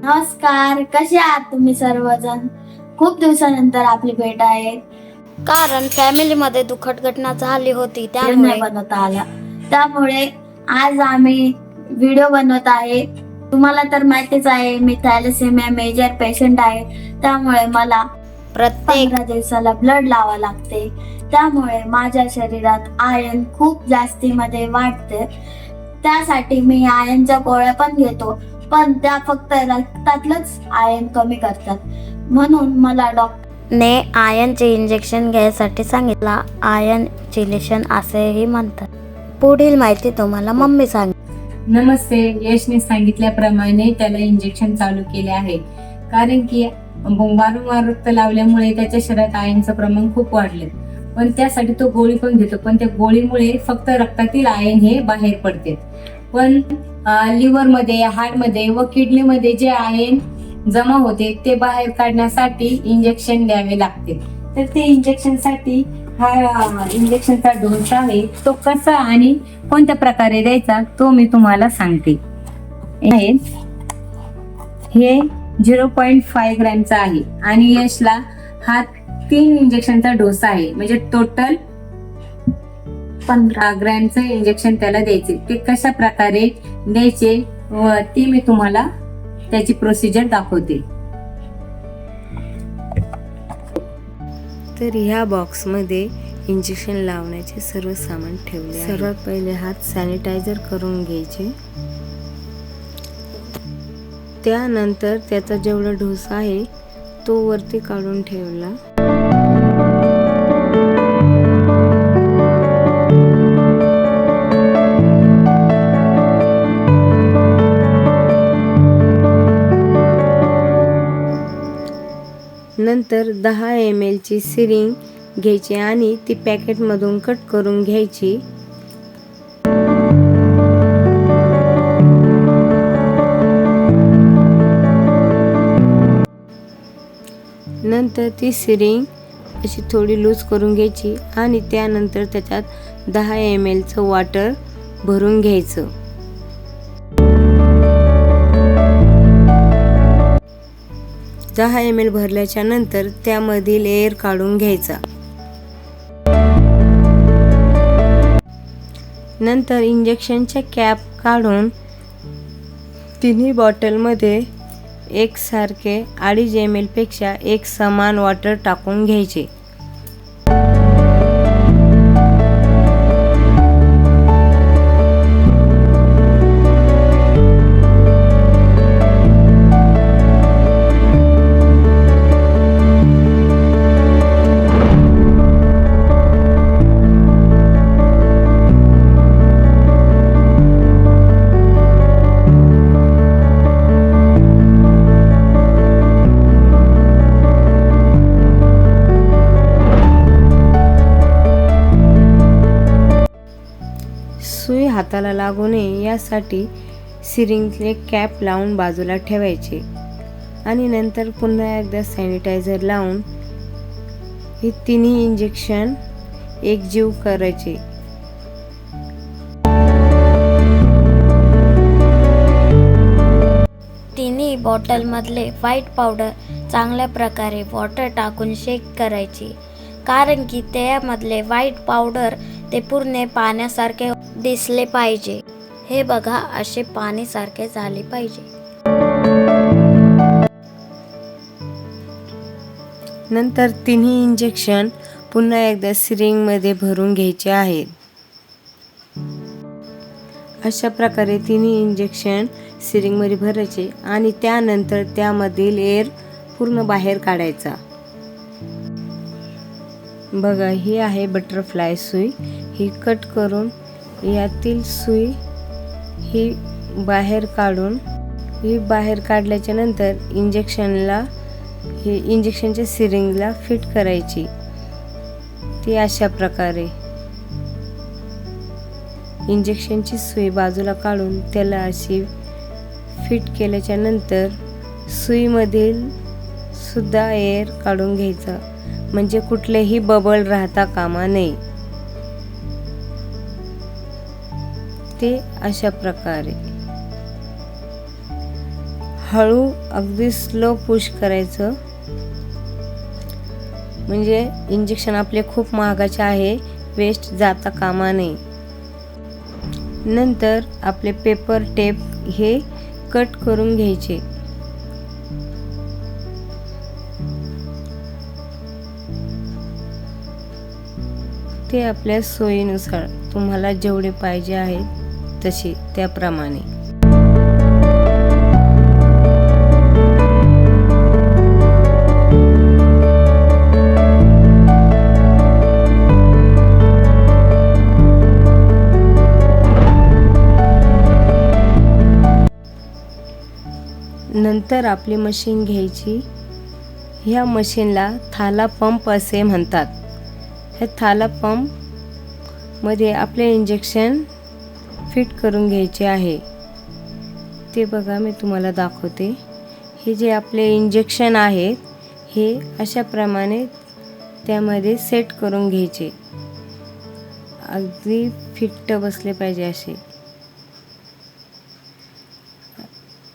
नमस्कार, कसे आहात तुम्ही सर्वजण? खूप दिवसानंतर आपली भेट आहे. कारण फॅमिलीमध्ये दुःखद घटना झाली होती व्हिडिओ नाही बनवता आला, त्यामुळे आज आम्ही व्हिडिओ बनवत आहे. तुम्हाला तर माहितीच आहे, मी थॅलेसेमिया मेजर पेशंट आहे. त्यामुळे मला प्रत्येक 15 दिवसाला ब्लड लावा लागते. त्यामुळे माझ्या शरीरात आयर्न खूप जास्तीमध्ये वाढते. त्यासाठी मी आयर्नच्या गोळ्या पण घेतो, पण त्या फक्त रक्तातलंच आयर्न कमी करतात. म्हणून मला ने आयर्नचे इंजेक्शन घ्यायसाठी सांगितला. आयर्न चिलेशन असेही म्हणतात. पुढील माहिती तुम्हाला मम्मी सांग. नमस्ते. यशने सांगितल्याप्रमाणे त्याला इंजेक्शन चालू केले आहे, कारण की वारंवार रक्त लावल्यामुळे त्याच्या शरीरात आयर्नचं प्रमाण खूप वाढले. पण त्यासाठी तो गोळी पण घेतो, पण त्या गोळीमुळे फक्त रक्तातील आयर्न हे बाहेर पडते. पण लिव्हर मध्ये, हार्ट मध्ये व किडनी मध्ये जे आयर्न जमा होते ते बाहेर काढण्यासाठी इंजेक्शन द्यावे लागते. तर ते इंजेक्शन साठी हा इंजेक्शनचा डोस आहे, तो कसा आणि कोणत्या प्रकारे द्यायचा तो मी तुम्हाला सांगते. हे 0.5 ग्रॅमचा आहे आणि यशला हा 3 इंजेक्शनचा डोस आहे, म्हणजे टोटल 15 ग्रॅमचं इंजेक्शन त्याला द्यायचे. ते कशा प्रकारे द्यायचे व ती मी तुम्हाला त्याची प्रोसिजर दाखवते. तर ह्या बॉक्समध्ये इंजेक्शन लावण्याचे सर्व सामान ठेवले आहे. सर्वात पहिले हात सॅनिटायझर करून घ्यायचे. त्यानंतर त्याचा जेवढा डोस आहे तो वरती काढून ठेवला. नंतर 10 ml ची सिरिंज घ्यायची आणि ती पॅकेटमधून कट करून घ्यायची. नंतर ती सिरिंज अशी थोडी लूज करून घ्यायची आणि त्यानंतर त्याच्यात 10 ml चं वॉटर भरून घ्यायचं. दहा ml भरल्याच्या नंतर त्यामधील एअर काढून घ्यायचा. नंतर इंजेक्शनच्या कॅप काढून तिन्ही बॉटलमध्ये एकसारखे 2.5 ml पेक्षा एक समान वॉटर टाकून घ्यायचे. सुई हाताला लागू नये यासाठी सिरिंजले कॅप लावून बाजूला ठेवायचे आणि नंतर पुन्हा एकदा सॅनिटायझर लावून हे तिन्ही इंजेक्शन एकजीव करायचे. तिन्ही बॉटलमधले व्हाईट पावडर चांगल्या प्रकारे वॉटर टाकून शेक करायची, कारण की त्यामधले व्हाईट पावडर ते पूर्ण पाण्यासारखे दिसले पाहिजे. हे बघा, असे पाण्यासारखे झाले पाहिजे. नंतर तिन्ही इंजेक्शन पुन्हा एकदा सिरिंजमध्ये भरून घ्यायचे आहेत. अशा प्रकारे तिन्ही इंजेक्शन सिरिंजमध्ये भरायचे आणि त्यानंतर त्यामधील एअर पूर्ण बाहेर काढायचा. बघा, ही आहे बटरफ्लाय सुई. ही कट करून यातील सुई ही बाहेर काढून बाहेर काढल्याच्या नंतर इंजेक्शनच्या सिरिंजला फिट करायची. ती अशा प्रकारे इंजेक्शनची सुई बाजूला काढून त्याला अशी फिट केल्याच्या नंतर सुईमधील सुद्धा एअर काढून घ्यायचा, म्हणजे कुठलेही बबल राहता कामा नये. ते अशा प्रकारे हळू अगदी स्लो पुश करायचं, म्हणजे इंजेक्शन आपले खूप महागाचे आहे, वेस्ट जाता कामा नये. नंतर आपले पेपर टेप हे कट करून घ्यायचे. ते आपल्या सोयीनुसार तुम्हाला जेवढे पाहिजे आहेत तसे त्याप्रमाणे. नंतर आपली मशीन घ्यायची. ह्या मशीनला थाला पंप असे म्हणतात. ह्या थाला पंप मध्ये आपले इंजेक्शन फिट करून घ्यायचे आहे. ते बघा मी तुम्हाला दाखवते. हे जे आपले इंजेक्शन आहेत हे अशा प्रमाणे त्यामध्ये सेट करून घ्यायचे, अगदी फिट्ट बसले पाहिजे असे.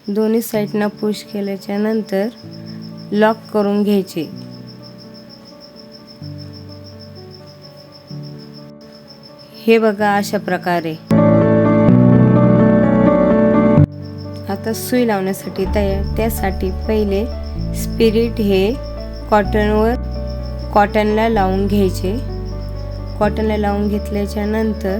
दोन्ही साईडना पुश केल्याच्या नंतर लॉक करून घ्यायचे. हे बघा अशा प्रकारे. आता सुई लावण्यासाठी तयार. त्यासाठी पहिले स्पिरिट हे कॉटनला लावून घ्यायचे. कॉटनला लावून घेतल्याच्या नंतर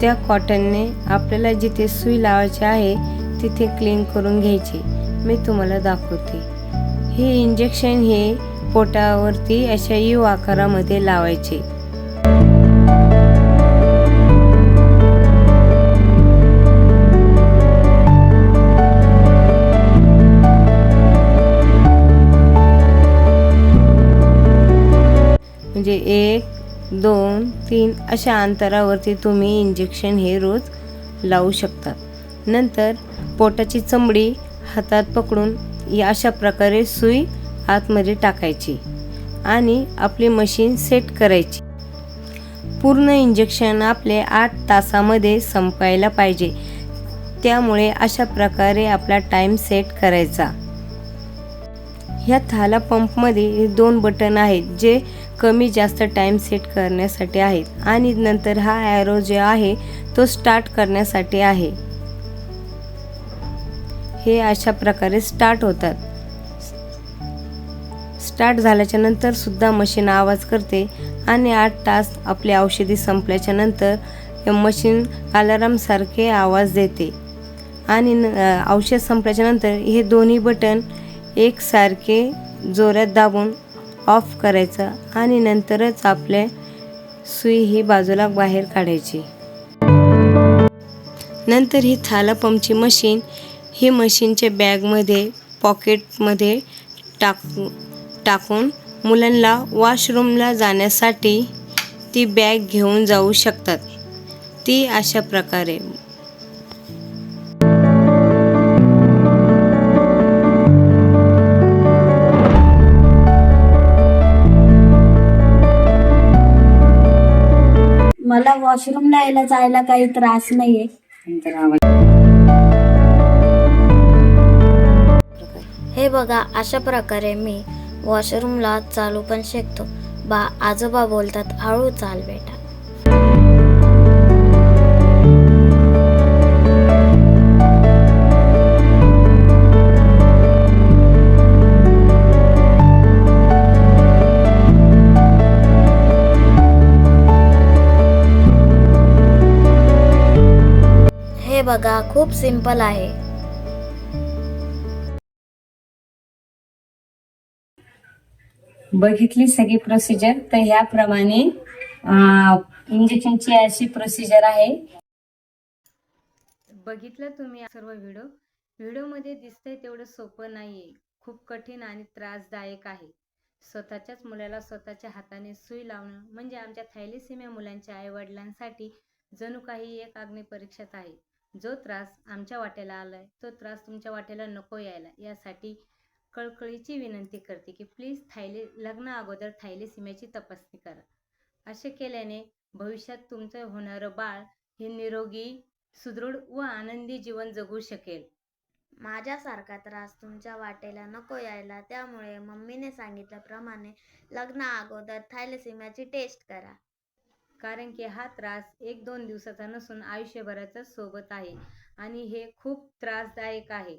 त्या कॉटनने आपल्याला जिथे सुई लावायची आहे तिथे क्लीन करून घ्यायची. मी तुम्हाला दाखवते. हे इंजेक्शन हे पोटावरती अशा यू आकारामध्ये लावायचे. म्हणजे 1, 2, 3 अशा अंतरावरती तुम्ही इंजेक्शन हे रोज लावू शकतात. नंतर पोटाची चमडी हातात पकडून या अशा प्रकारे सुई आतमध्ये टाकायची आणि आपली मशीन सेट करायची. पूर्ण इंजेक्शन आपले 8 तासामध्ये संपायला पाहिजे. त्यामुळे अशा प्रकारे आपला टाइम सेट करायचा. ह्या थाला पंपमध्ये 2 बटन आहेत जे कमी जास्त टाइम सेट करण्यासाठी आहेत आणि नंतर हा ॲरो जे आहे तो स्टार्ट करण्यासाठी आहे. हे अशा प्रकारे स्टार्ट होतात. स्टार्ट झाल्याच्या नंतर सुद्धा मशीन आवाज करते आणि 8 तास आपली औषधी संपल्याच्या नंतर मशीन अलार्म सारखे आवाज देते आणि औषध संपल्याच्या नंतर हे दोन्ही बटन एकसारखे जोरात दाबून ऑफ करायचं आणि नंतरच आपले सुई ही बाजूला बाहेर काढायची. नंतर ही थाला पंपची मशीन ही मशीनच्या बॅगमध्ये पॉकेटमध्ये टाकून मुलांना वॉशरूमला जाण्यासाठी ती बॅग घेऊन जाऊ शकतात. ती अशा प्रकारे. मला वॉशरूमला यायला जायला काही त्रास नाहीये. हे बघा अशा प्रकारे मी वॉशरूमला चालू पण शकतो. आजोबा बोलतात हळू चाल बेटा. हे बघा खूप सिंपल आहे. बघितली सगळी प्रोसिजर. तर ह्याप्रमाणे इंजेक्शनची अशी प्रोसिजर आहे. बघितलं तुम्ही सर्व व्हिडिओमध्ये दिसतंय तेवढं सोपं नाहीये. खूप कठीण आणि त्रासदायक आहे. स्वतःच्याच मुलाला स्वतःच्या हाताने सुई लावणं म्हणजे आमच्या थॅलेसेमिया मुलांच्या आईवडिलांसाठी जणू काही एक अग्निपरीक्षाच आहे. जो त्रास आमच्या वाट्याला आलाय तो त्रास तुमच्या वाट्याला नको यायला, यासाठी कळकळीची विनंती करते की प्लीज लग्ना अगोदर थॅलेसेमियाची तपासणी करा. असे केल्याने भविष्यात तुमचं होणारं बाळ हे निरोगी सुदृढ व आनंदी जीवन जगू शकेल. माझ्यासारखा त्रास तुमच्या वाटेला नको यायला, त्यामुळे मम्मीने सांगितल्याप्रमाणे लग्ना अगोदर थॅलेसिमियाची टेस्ट करा. कारण की हा त्रास 1-2 दिवसाचा नसून आयुष्यभराचा सोबत आहे आणि हे खूप त्रासदायक आहे.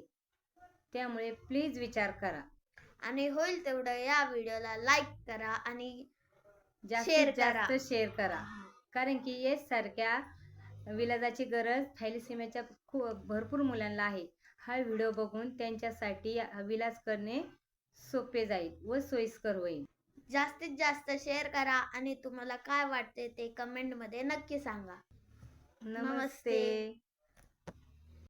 त्यामुळे प्लीज विचार करा. आणि होईल तेवढं या व्हिडिओला लाईक करा आणि जास्तीत करा. जास्त शेअर करा. कारण की एस सारख्या विलाजाची गरज थॅलेसिमियाच्या भरपूर मुलांना आहे. हा व्हिडिओ बघून त्यांच्यासाठी विलाज करणे सोपे जाईल व सोयीस्कर होईल. जास्तीत जास्त शेअर करा आणि तुम्हाला काय वाटते ते कमेंटमध्ये नक्की सांगा. नमस्ते.